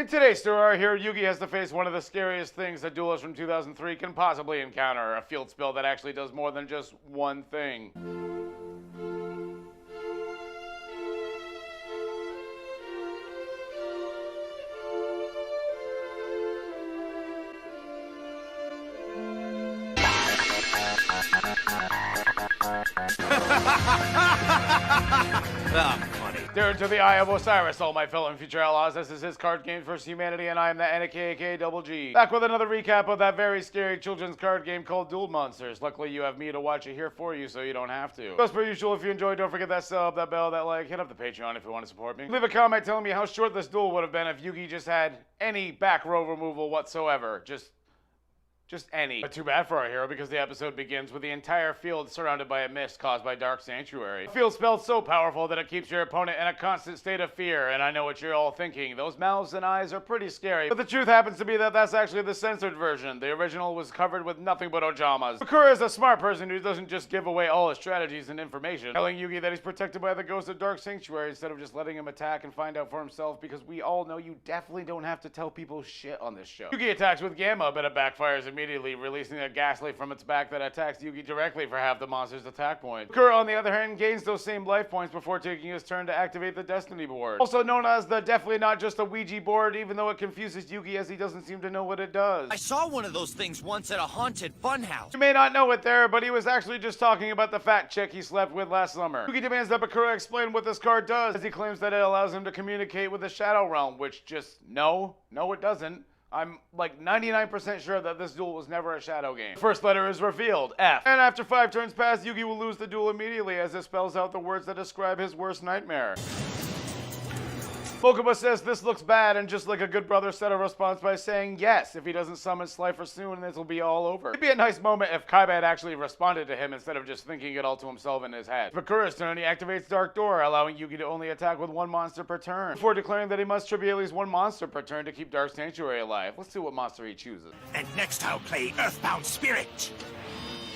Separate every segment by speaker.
Speaker 1: In today's story, our hero Yugi has to face one of the scariest things a duelist from 2003 can possibly encounter, a field spell that actually does more than just one thing.
Speaker 2: Funny.
Speaker 1: Dare into the Eye of Osiris, all my fellow and future outlaws. This is his card game versus humanity, and I am the NAKAK Double G. Back with another recap of that very scary children's card game called Duel Monsters. Luckily, you have me to watch it here for you, so you don't have to. As per usual, if you enjoyed, don't forget that sub, that bell, that like. Hit up the Patreon if you want to support me. Leave a comment telling me how short this duel would have been if Yugi just had any back row removal whatsoever. Just any. But too bad for our hero, because the episode begins with the entire field surrounded by a mist caused by Dark Sanctuary. A field spell so powerful that it keeps your opponent in a constant state of fear, and I know what you're all thinking. Those mouths and eyes are pretty scary, but the truth happens to be that that's actually the censored version. The original was covered with nothing but ojamas. Bakura is a smart person who doesn't just give away all his strategies and information, telling Yugi that he's protected by the ghost of Dark Sanctuary instead of just letting him attack and find out for himself, because we all know you definitely don't have to tell people shit on this show. Yugi attacks with Gamma, but it backfires immediately, releasing a ghastly from its back that attacks Yugi directly for half the monster's attack points. Bakura, on the other hand, gains those same life points before taking his turn to activate the Destiny board. Also known as the definitely not just a Ouija board, even though it confuses Yugi as he doesn't seem to know what it does.
Speaker 2: I saw one of those things once at a haunted funhouse.
Speaker 1: You may not know it there, but he was actually just talking about the fat chick he slept with last summer. Yugi demands that Bakura explain what this card does, as he claims that it allows him to communicate with the Shadow Realm, which just, no, it doesn't. I'm like 99% sure that this duel was never a shadow game. First letter is revealed, F. And after 5 turns pass, Yugi will lose the duel immediately as it spells out the words that describe his worst nightmare. Mokuba says this looks bad, and just like a good brother said a response by saying yes, if he doesn't summon Slifer soon, this will be all over. It'd be a nice moment if Kaiba had actually responded to him instead of just thinking it all to himself in his head. Bakura's turn, he activates Dark Door, allowing Yugi to only attack with 1 monster per turn, before declaring that he must tribute at least 1 monster per turn to keep Dark Sanctuary alive. Let's see what monster he chooses.
Speaker 3: And next I'll play Earthbound Spirit.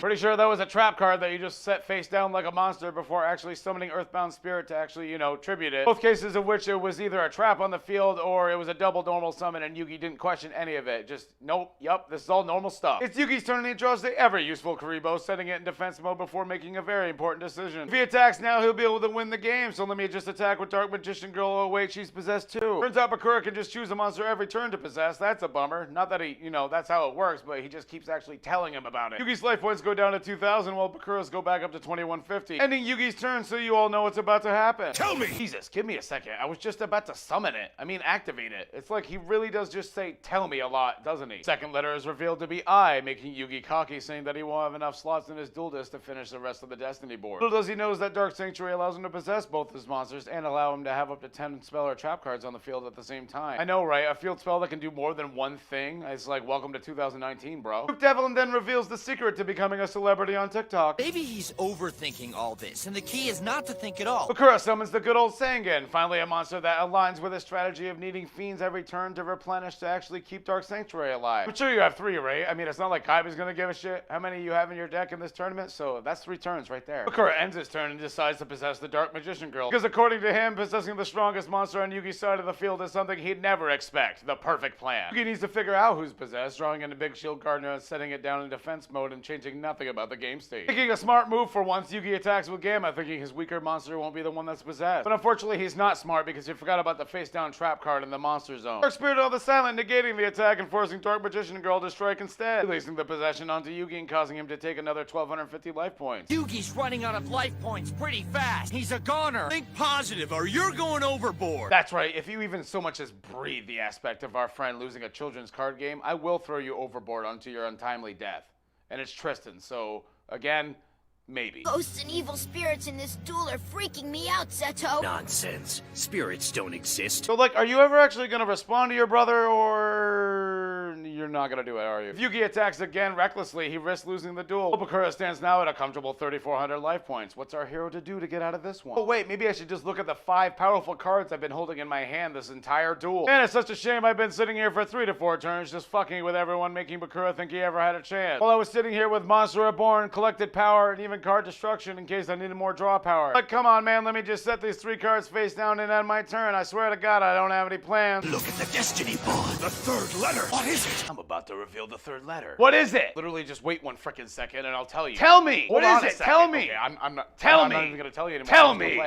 Speaker 1: Pretty sure that was a trap card that you just set face down like a monster before actually summoning Earthbound Spirit to actually, tribute it. Both cases of which it was either a trap on the field or it was a double normal summon and Yugi didn't question any of it. Just, nope, yup, this is all normal stuff. It's Yugi's turn and he draws the ever-useful Kuribo, setting it in defense mode before making a very important decision. If he attacks now, he'll be able to win the game, so let me just attack with Dark Magician Girl. Oh wait, she's possessed too. Turns out Bakura can just choose a monster every turn to possess. That's a bummer. Not that he, that's how it works, but he just keeps actually telling him about it. Yugi's life points go down to 2,000. While Bakura's go back up to 2150. Ending Yugi's turn so you all know what's about to happen.
Speaker 3: Tell me!
Speaker 1: Jesus, give me a second. I was just about to summon it. Activate it. It's like he really does just say, tell me a lot, doesn't he? Second letter is revealed to be I, making Yugi cocky, saying that he won't have enough slots in his duel disc to finish the rest of the Destiny board. Little does he know that Dark Sanctuary allows him to possess both his monsters and allow him to have up to 10 spell or trap cards on the field at the same time. I know, right? A field spell that can do more than one thing? It's like, welcome to 2019, bro. Devil then reveals the secret to becoming a celebrity on TikTok.
Speaker 2: Maybe he's overthinking all this, and the key is not to think at all.
Speaker 1: Bakura summons the good old Sangan, finally a monster that aligns with his strategy of needing fiends every turn to replenish to actually keep Dark Sanctuary alive. I'm sure you have 3, right? It's not like Kaiba's gonna give a shit how many you have in your deck in this tournament, so that's 3 turns right there. Bakura ends his turn and decides to possess the Dark Magician Girl, because according to him, possessing the strongest monster on Yugi's side of the field is something he'd never expect. The perfect plan. Yugi needs to figure out who's possessed, drawing in a big shield gardener and setting it down in defense mode and changing nothing about the game state. Making a smart move for once, Yugi attacks with Gamma, thinking his weaker monster won't be the one that's possessed. But unfortunately, he's not smart because he forgot about the face-down trap card in the monster zone. Dark Spirit of the Silent, negating the attack and forcing Dark Magician Girl to strike instead, releasing the possession onto Yugi and causing him to take another 1,250 life points.
Speaker 2: Yugi's running out of life points pretty fast. He's a goner.
Speaker 3: Think positive or you're going overboard.
Speaker 1: That's right. If you even so much as breathe the aspect of our friend losing a children's card game, I will throw you overboard onto your untimely death. And it's Tristan, so, again, maybe.
Speaker 4: Ghosts and evil spirits in this duel are freaking me out, Seto.
Speaker 3: Nonsense. Spirits don't exist.
Speaker 1: So, are you ever actually gonna respond to your brother, or you're You're not gonna do it, are you? If Yugi attacks again recklessly, he risks losing the duel. Bakura stands now at a comfortable 3,400 life points. What's our hero to do to get out of this one? Oh wait, maybe I should just look at the 5 powerful cards I've been holding in my hand this entire duel. Man, it's such a shame I've been sitting here for 3 to 4 turns just fucking with everyone, making Bakura think he ever had a chance. While I was sitting here with Monster Reborn, collected power, and even card destruction in case I needed more draw power. But come on, man, let me just set these 3 cards face down and end my turn. I swear to God, I don't have any plans.
Speaker 3: Look at the destiny board. The 3rd letter. What is it?
Speaker 1: I'm about to reveal the 3rd letter. What is it? Literally, just wait 1 frickin' second and I'll tell you. Tell me! What is it? Tell me! Okay, I'm not. I'm not even gonna tell you anymore. Tell me!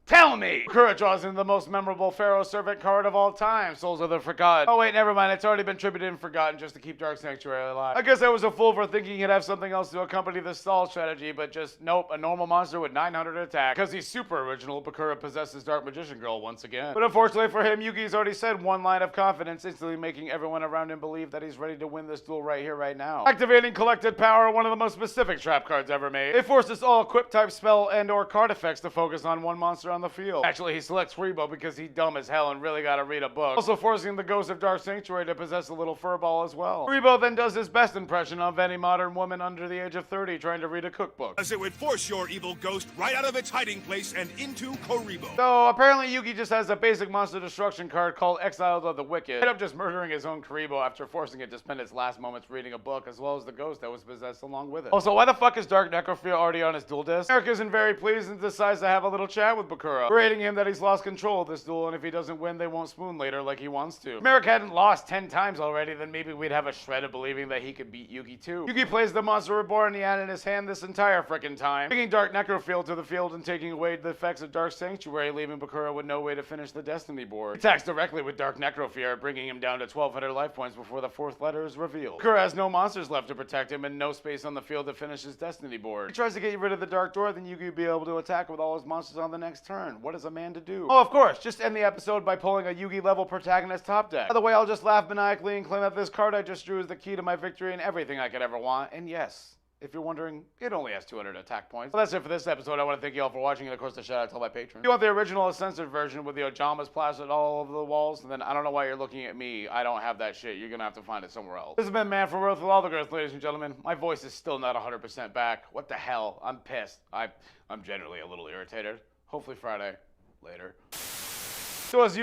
Speaker 1: Tell me! Bakura draws in the most memorable Pharaoh Servant card of all time, Souls of the Forgotten. Oh wait, never mind, it's already been tributed and forgotten just to keep Dark Sanctuary alive. I guess I was a fool for thinking he'd have something else to accompany this stall strategy, but just, nope, a normal monster with 900 attack. Because he's super original, Bakura possesses Dark Magician Girl once again. But unfortunately for him, Yugi's already said 1 line of confidence, instantly making everyone around him believe that he's ready to win this duel right here, right now. Activating Collected Power, one of the most specific trap cards ever made. It forces all equip type spell and or card effects to focus on 1 monster on the field. Actually, he selects Freebo because he's dumb as hell and really gotta read a book. Also forcing the Ghost of Dark Sanctuary to possess a little furball as well. Freebo then does his best impression of any modern woman under the age of 30 trying to read a cookbook.
Speaker 3: As it would force your evil ghost right out of its hiding place and into Koribo.
Speaker 1: So apparently Yugi just has a basic monster destruction card called Exiled of the Wicked. Ended up just murdering his own Karibo after forcing it to spend its last moments reading a book, as well as the ghost that was possessed along with it. Also, why the fuck is Dark Necrophilia already on his duel disc? Eric isn't very pleased and decides to have a little chat with Bakura, berating him that he's lost control of this duel, and if he doesn't win, they won't spoon later like he wants to. If Merrick hadn't lost 10 times already, then maybe we'd have a shred of believing that he could beat Yugi too. Yugi plays the Monster Reborn he had in his hand this entire frickin' time, bringing Dark Necrophilia to the field and taking away the effects of Dark Sanctuary, leaving Bakura with no way to finish the Destiny board. He attacks directly with Dark Necrophilia, bringing him down to 1,200 life points before the 4th letter is revealed. Bakura has no monsters left to protect him and no space on the field to finish his Destiny board. He tries to get rid of the Dark Door, then Yugi will be able to attack with all his monsters on the next turn. What is a man to do? Oh, of course, just end the episode by pulling a Yugi level protagonist top deck. By the way, I'll just laugh maniacally and claim that this card I just drew is the key to my victory and everything I could ever want. And yes, if you're wondering, it only has 200 attack points. Well, that's it for this episode. I want to thank you all for watching, and of course, a shout out to all my patrons. If you want the original uncensored version with the Ojamas plastered all over the walls, then I don't know why you're looking at me. I don't have that shit. You're gonna have to find it somewhere else. This has been Man from Earth with all the girls, ladies and gentlemen. My voice is still not 100% back. What the hell? I'm pissed. I'm generally a little irritated. Hopefully Friday. Later. So as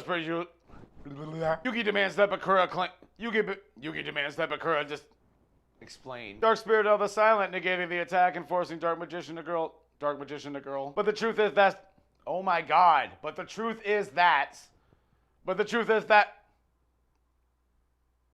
Speaker 1: per usual, Yugi demands that Bakura Yugi demands that Bakura just explain. Dark Spirit of the Silent negating the attack and forcing Dark Magician to Girl. But the truth is that, oh my God. But the truth is that